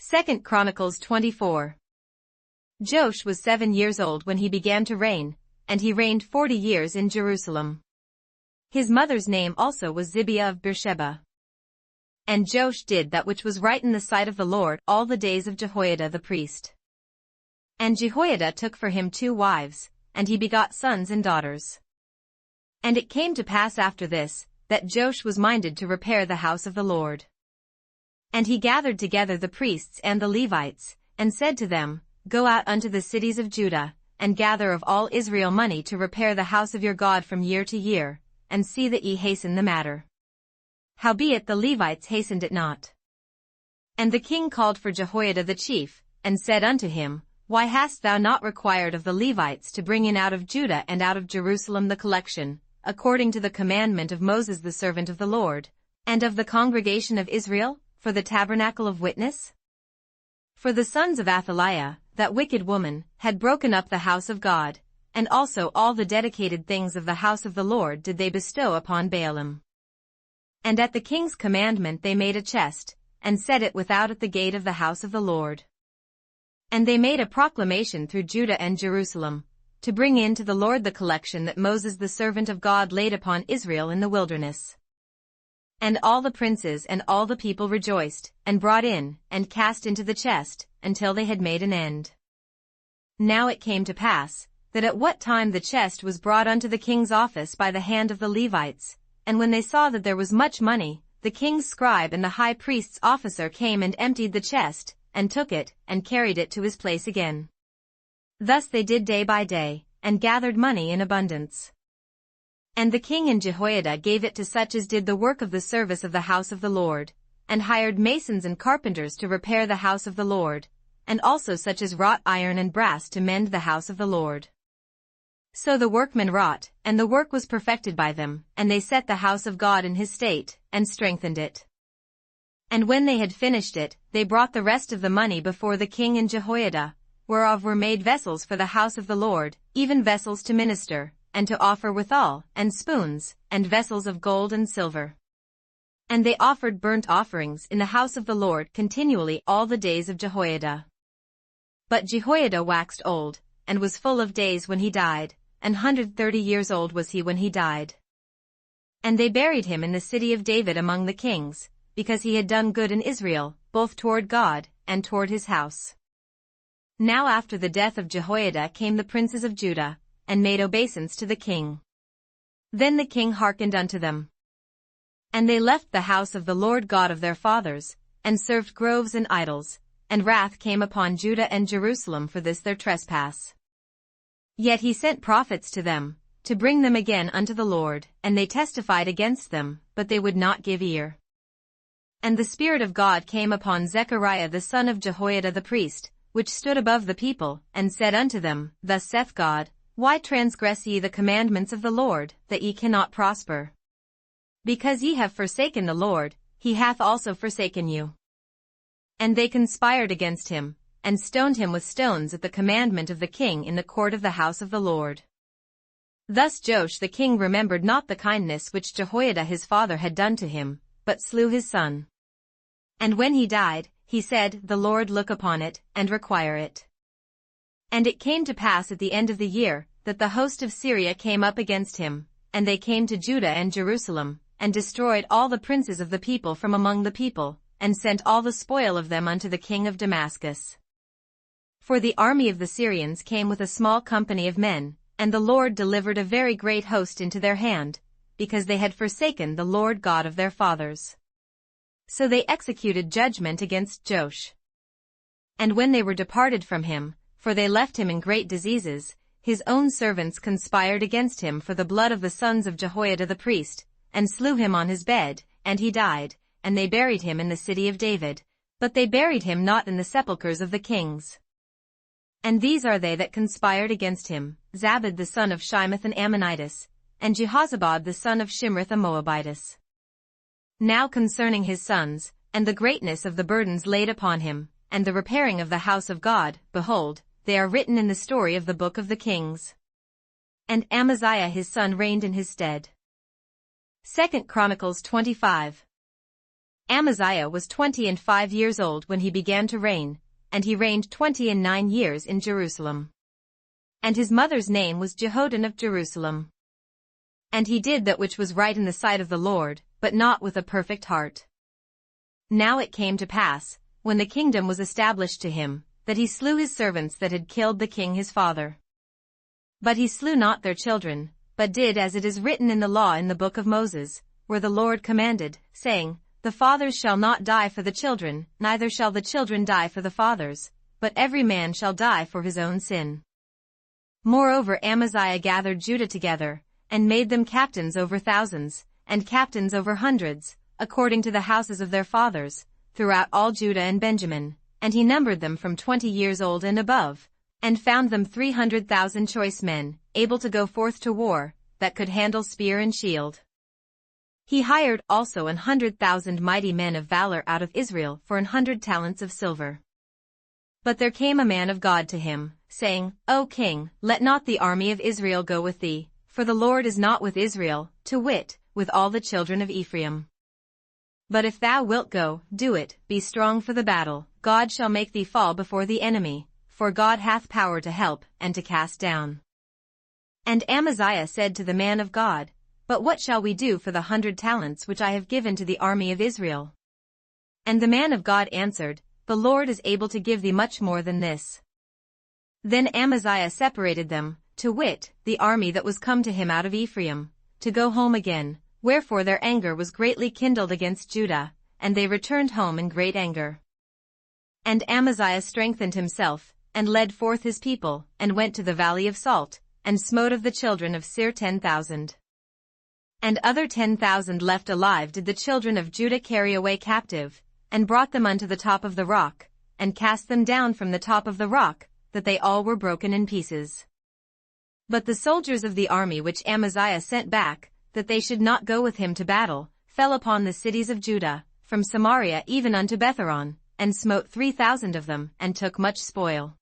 2 Chronicles 24. Joash was 7 years old when he began to reign, and he reigned 40 years in Jerusalem. His mother's name also was Zibiah of Beersheba. And Joash did that which was right in the sight of the Lord all the days of Jehoiada the priest. And Jehoiada took for him 2 wives, and he begot sons and daughters. And it came to pass after this, that Joash was minded to repair the house of the Lord. And he gathered together the priests and the Levites, and said to them, Go out unto the cities of Judah, and gather of all Israel money to repair the house of your God from year to year, and see that ye hasten the matter. Howbeit the Levites hastened it not. And the king called for Jehoiada the chief, and said unto him, Why hast thou not required of the Levites to bring in out of Judah and out of Jerusalem the collection, according to the commandment of Moses the servant of the Lord, and of the congregation of Israel, for the tabernacle of witness? For the sons of Athaliah, that wicked woman, had broken up the house of God, and also all the dedicated things of the house of the Lord did they bestow upon Baalim. And at the king's commandment they made a chest, and set it without at the gate of the house of the Lord. And they made a proclamation through Judah and Jerusalem, to bring in to the Lord the collection that Moses the servant of God laid upon Israel in the wilderness. And all the princes and all the people rejoiced, and brought in, and cast into the chest, until they had made an end. Now it came to pass, that at what time the chest was brought unto the king's office by the hand of the Levites, and when they saw that there was much money, the king's scribe and the high priest's officer came and emptied the chest, and took it, and carried it to his place again. Thus they did day by day, and gathered money in abundance. And the king and Jehoiada gave it to such as did the work of the service of the house of the Lord, and hired masons and carpenters to repair the house of the Lord, and also such as wrought iron and brass to mend the house of the Lord. So the workmen wrought, and the work was perfected by them, and they set the house of God in his state, and strengthened it. And when they had finished it, they brought the rest of the money before the king and Jehoiada, whereof were made vessels for the house of the Lord, even vessels to minister, and to offer withal, and spoons, and vessels of gold and silver. And they offered burnt offerings in the house of the Lord continually all the days of Jehoiada. But Jehoiada waxed old, and was full of days when he died, 130 years old was he when he died. And they buried him in the city of David among the kings, because he had done good in Israel, both toward God, and toward his house. Now after the death of Jehoiada came the princes of Judah, and made obeisance to the king. Then the king hearkened unto them. And they left the house of the Lord God of their fathers, and served groves and idols, and wrath came upon Judah and Jerusalem for this their trespass. Yet he sent prophets to them, to bring them again unto the Lord, and they testified against them, but they would not give ear. And the Spirit of God came upon Zechariah the son of Jehoiada the priest, which stood above the people, and said unto them, Thus saith God, Why transgress ye the commandments of the Lord, that ye cannot prosper? Because ye have forsaken the Lord, he hath also forsaken you. And they conspired against him, and stoned him with stones at the commandment of the king in the court of the house of the Lord. Thus Joash the king remembered not the kindness which Jehoiada his father had done to him, but slew his son. And when he died, he said, The Lord look upon it, and require it. And it came to pass at the end of the year, that the host of Syria came up against him, and they came to Judah and Jerusalem, and destroyed all the princes of the people from among the people, and sent all the spoil of them unto the king of Damascus. For the army of the Syrians came with a small company of men, and the Lord delivered a very great host into their hand, because they had forsaken the Lord God of their fathers. So they executed judgment against Joash. And when they were departed from him, for they left him in great diseases, his own servants conspired against him for the blood of the sons of Jehoiada the priest, and slew him on his bed, and he died, and they buried him in the city of David, but they buried him not in the sepulchres of the kings. And these are they that conspired against him, Zabad the son of Shimeth an Ammonitess, and Jehozabad the son of Shimrith a Moabitess. Now concerning his sons, and the greatness of the burdens laid upon him, and the repairing of the house of God, behold, they are written in the story of the book of the kings. And Amaziah his son reigned in his stead. 2 Chronicles 25. Amaziah was 25 years old when he began to reign, and he reigned 29 years in Jerusalem. And his mother's name was Jehoaddan of Jerusalem. And he did that which was right in the sight of the Lord, but not with a perfect heart. Now it came to pass, when the kingdom was established to him, that he slew his servants that had killed the king his father. But he slew not their children, but did as it is written in the law in the book of Moses, where the Lord commanded, saying, The fathers shall not die for the children, neither shall the children die for the fathers, but every man shall die for his own sin. Moreover Amaziah gathered Judah together, and made them captains over thousands, and captains over hundreds, according to the houses of their fathers, throughout all Judah and Benjamin, and he numbered them from 20 years old and above, and found them 300,000 choice men, able to go forth to war, that could handle spear and shield. He hired also 100,000 mighty men of valor out of Israel for 100 talents of silver. But there came a man of God to him, saying, O king, let not the army of Israel go with thee, for the Lord is not with Israel, to wit, with all the children of Ephraim. But if thou wilt go, do it, be strong for the battle, God shall make thee fall before the enemy, for God hath power to help, and to cast down. And Amaziah said to the man of God, But what shall we do for the 100 talents which I have given to the army of Israel? And the man of God answered, The Lord is able to give thee much more than this. Then Amaziah separated them, to wit, the army that was come to him out of Ephraim, to go home again, wherefore their anger was greatly kindled against Judah, and they returned home in great anger. And Amaziah strengthened himself, and led forth his people, and went to the valley of Salt, and smote of the children of Seir 10,000. And other 10,000 left alive did the children of Judah carry away captive, and brought them unto the top of the rock, and cast them down from the top of the rock, that they all were broken in pieces. But the soldiers of the army which Amaziah sent back, that they should not go with him to battle, fell upon the cities of Judah, from Samaria even unto Betharon, and smote 3,000 of them, and took much spoil.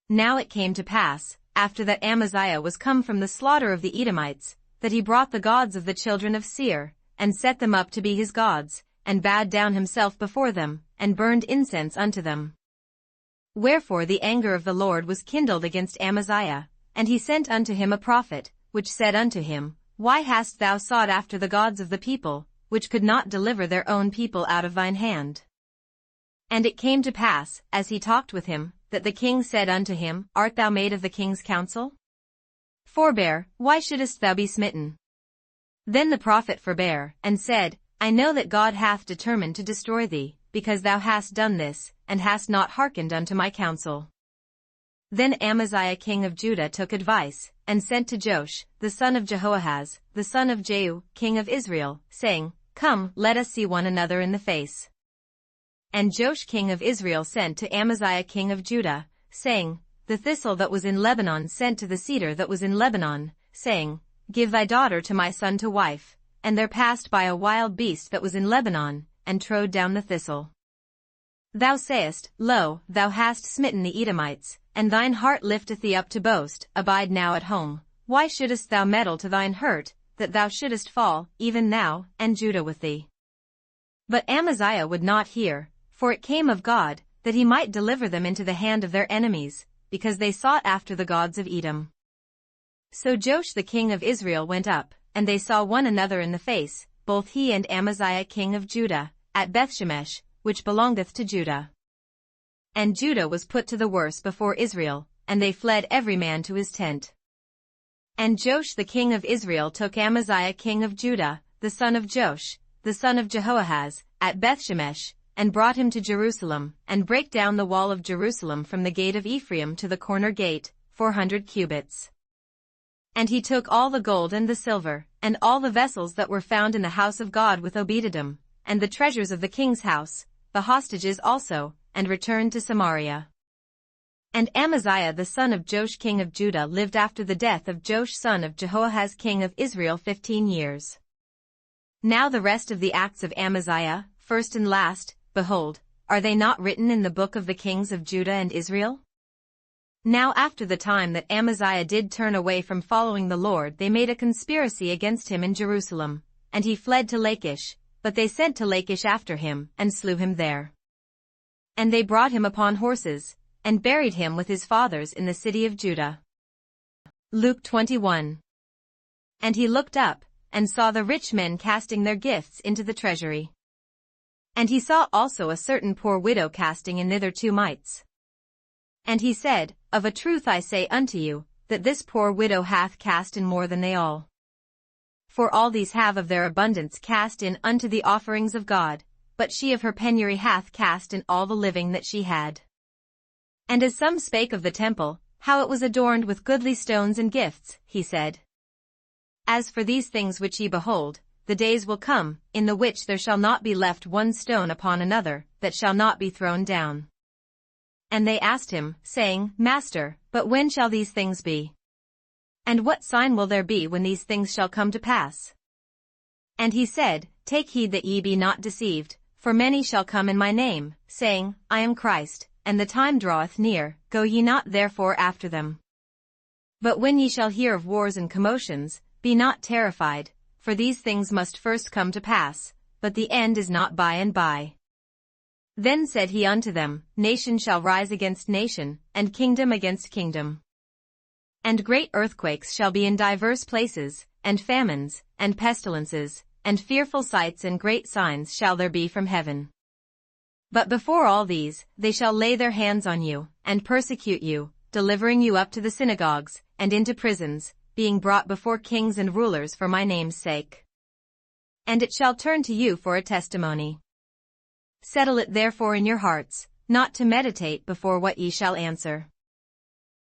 Now it came to pass, after that Amaziah was come from the slaughter of the Edomites, that he brought the gods of the children of Seir, and set them up to be his gods, and bowed down himself before them, and burned incense unto them. Wherefore the anger of the Lord was kindled against Amaziah, and he sent unto him a prophet, which said unto him, Why hast thou sought after the gods of the people, which could not deliver their own people out of thine hand? And it came to pass, as he talked with him, that the king said unto him, Art thou made of the king's counsel? Forbear, why shouldest thou be smitten? Then the prophet forbare, and said, I know that God hath determined to destroy thee, because thou hast done this, and hast not hearkened unto my counsel. Then Amaziah king of Judah took advice, and sent to Joash, the son of Jehoahaz, the son of Jehu, king of Israel, saying, Come, let us see one another in the face. And Joash king of Israel sent to Amaziah king of Judah, saying, The thistle that was in Lebanon sent to the cedar that was in Lebanon, saying, Give thy daughter to my son to wife. And there passed by a wild beast that was in Lebanon, and trode down the thistle. Thou sayest, Lo, thou hast smitten the Edomites, and thine heart lifteth thee up to boast, abide now at home. Why shouldest thou meddle to thine hurt, that thou shouldest fall, even thou, and Judah with thee? But Amaziah would not hear, for it came of God, that he might deliver them into the hand of their enemies, because they sought after the gods of Edom. So Joash the king of Israel went up, and they saw one another in the face, both he and Amaziah king of Judah, at Bethshemesh, which belongeth to Judah. And Judah was put to the worse before Israel, and they fled every man to his tent. And Joash the king of Israel took Amaziah king of Judah, the son of Joash, the son of Jehoahaz, at Bethshemesh, and brought him to Jerusalem, and brake down the wall of Jerusalem from the gate of Ephraim to the corner gate, 400 cubits. And he took all the gold and the silver, and all the vessels that were found in the house of God with Obededom, and the treasures of the king's house, the hostages also, and returned to Samaria. And Amaziah the son of Joash king of Judah lived after the death of Joash son of Jehoahaz king of Israel 15 years. Now the rest of the acts of Amaziah, first and last, behold, are they not written in the book of the kings of Judah and Israel? Now after the time that Amaziah did turn away from following the Lord, they made a conspiracy against him in Jerusalem, and he fled to Lachish, but they sent to Lachish after him, and slew him there. And they brought him upon horses, and buried him with his fathers in the city of Judah. Luke 21. And he looked up, and saw the rich men casting their gifts into the treasury. And he saw also a certain poor widow casting in thither 2 mites. And he said, Of a truth I say unto you, that this poor widow hath cast in more than they all. For all these have of their abundance cast in unto the offerings of God, but she of her penury hath cast in all the living that she had. And as some spake of the temple, how it was adorned with goodly stones and gifts, he said, As for these things which ye behold, the days will come, in the which there shall not be left one stone upon another, that shall not be thrown down. And they asked him, saying, Master, but when shall these things be? And what sign will there be when these things shall come to pass? And he said, Take heed that ye be not deceived, for many shall come in my name, saying, I am Christ, and the time draweth near, go ye not therefore after them. But when ye shall hear of wars and commotions, be not terrified, for these things must first come to pass, but the end is not by and by. Then said he unto them, Nation shall rise against nation, and kingdom against kingdom. And great earthquakes shall be in divers places, and famines, and pestilences, and fearful sights and great signs shall there be from heaven. But before all these, they shall lay their hands on you, and persecute you, delivering you up to the synagogues, and into prisons, being brought before kings and rulers for my name's sake. And it shall turn to you for a testimony. Settle it therefore in your hearts, not to meditate before what ye shall answer.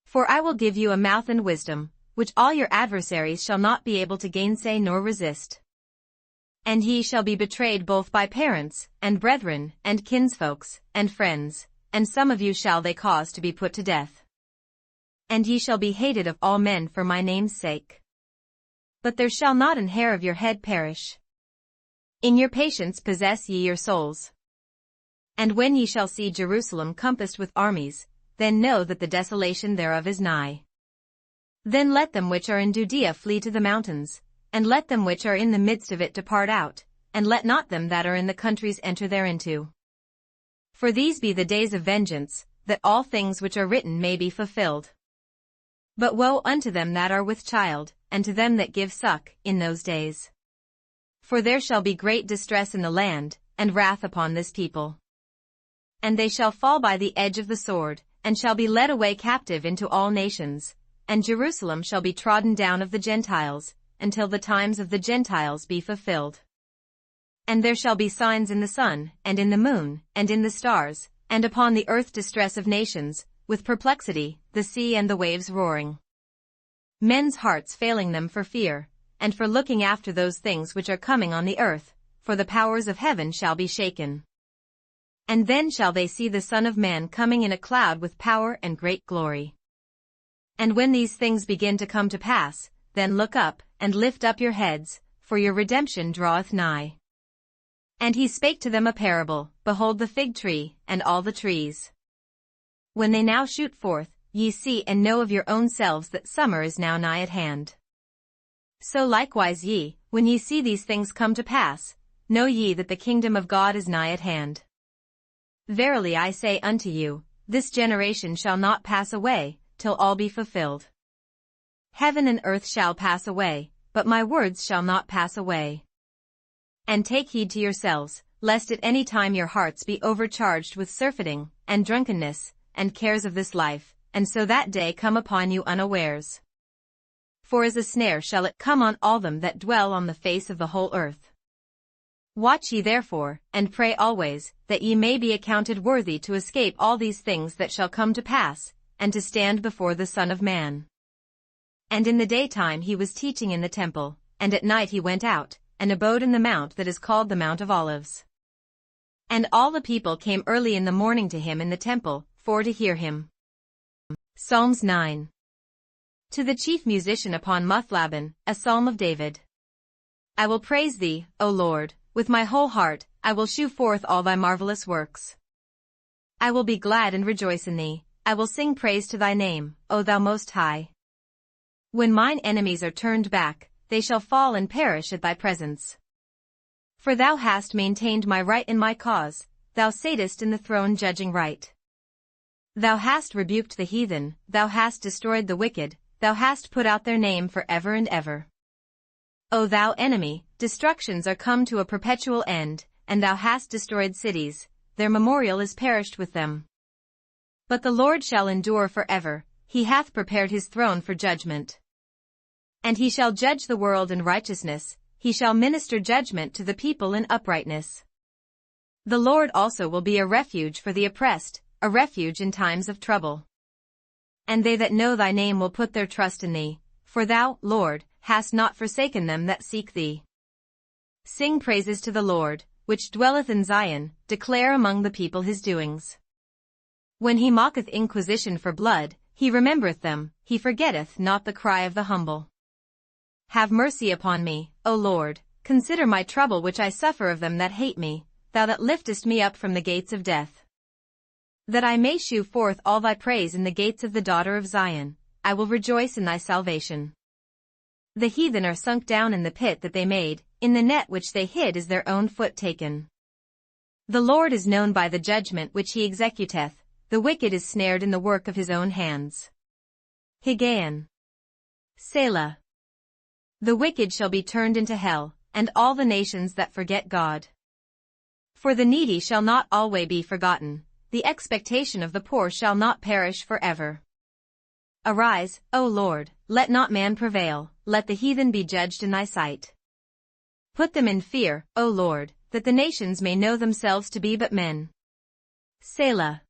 For I will give you a mouth and wisdom, which all your adversaries shall not be able to gainsay nor resist. And ye shall be betrayed both by parents, and brethren, and kinsfolks, and friends, and some of you shall they cause to be put to death. And ye shall be hated of all men for my name's sake. But there shall not an hair of your head perish. In your patience possess ye your souls. And when ye shall see Jerusalem compassed with armies, then know that the desolation thereof is nigh. Then let them which are in Judea flee to the mountains, and let them which are in the midst of it depart out, and let not them that are in the countries enter thereinto. For these be the days of vengeance, that all things which are written may be fulfilled. But woe unto them that are with child, and to them that give suck, in those days. For there shall be great distress in the land, and wrath upon this people. And they shall fall by the edge of the sword, and shall be led away captive into all nations, and Jerusalem shall be trodden down of the Gentiles, until the times of the Gentiles be fulfilled. And there shall be signs in the sun, and in the moon, and in the stars, and upon the earth distress of nations, with perplexity, the sea and the waves roaring. Men's hearts failing them for fear, and for looking after those things which are coming on the earth, for the powers of heaven shall be shaken. And then shall they see the Son of Man coming in a cloud with power and great glory. And when these things begin to come to pass, then look up, and lift up your heads, for your redemption draweth nigh. And he spake to them a parable, Behold the fig tree, and all the trees. When they now shoot forth, ye see and know of your own selves that summer is now nigh at hand. So likewise ye, when ye see these things come to pass, know ye that the kingdom of God is nigh at hand. Verily I say unto you, this generation shall not pass away, till all be fulfilled. Heaven and earth shall pass away, but my words shall not pass away. And take heed to yourselves, lest at any time your hearts be overcharged with surfeiting, and drunkenness, and cares of this life, and so that day come upon you unawares. For as a snare shall it come on all them that dwell on the face of the whole earth. Watch ye therefore, and pray always, that ye may be accounted worthy to escape all these things that shall come to pass, and to stand before the Son of Man. And in the daytime he was teaching in the temple, and at night he went out, and abode in the mount that is called the Mount of Olives. And all the people came early in the morning to him in the temple, for to hear him. Psalms 9. To the chief musician upon Muthlaban, a psalm of David. I will praise thee, O Lord, with my whole heart, I will shew forth all thy marvelous works. I will be glad and rejoice in thee, I will sing praise to thy name, O thou Most High. When mine enemies are turned back, they shall fall and perish at thy presence. For thou hast maintained my right in my cause, thou satest in the throne judging right. Thou hast rebuked the heathen, thou hast destroyed the wicked, thou hast put out their name for ever and ever. O thou enemy, destructions are come to a perpetual end, and thou hast destroyed cities, their memorial is perished with them. But the Lord shall endure forever, he hath prepared his throne for judgment. And he shall judge the world in righteousness, he shall minister judgment to the people in uprightness. The Lord also will be a refuge for the oppressed, a refuge in times of trouble. And they that know thy name will put their trust in thee, for thou, Lord, hast not forsaken them that seek thee. Sing praises to the Lord, which dwelleth in Zion, declare among the people his doings. When he mocketh inquisition for blood, he remembereth them, he forgetteth not the cry of the humble. Have mercy upon me, O Lord, consider my trouble which I suffer of them that hate me, thou that liftest me up from the gates of death. That I may shew forth all thy praise in the gates of the daughter of Zion, I will rejoice in thy salvation. The heathen are sunk down in the pit that they made, in the net which they hid is their own foot taken. The Lord is known by the judgment which he executeth, the wicked is snared in the work of his own hands. Higgaion. Selah. The wicked shall be turned into hell, and all the nations that forget God. For the needy shall not alway be forgotten, the expectation of the poor shall not perish forever. Arise, O Lord, let not man prevail, let the heathen be judged in thy sight. Put them in fear, O Lord, that the nations may know themselves to be but men. Selah.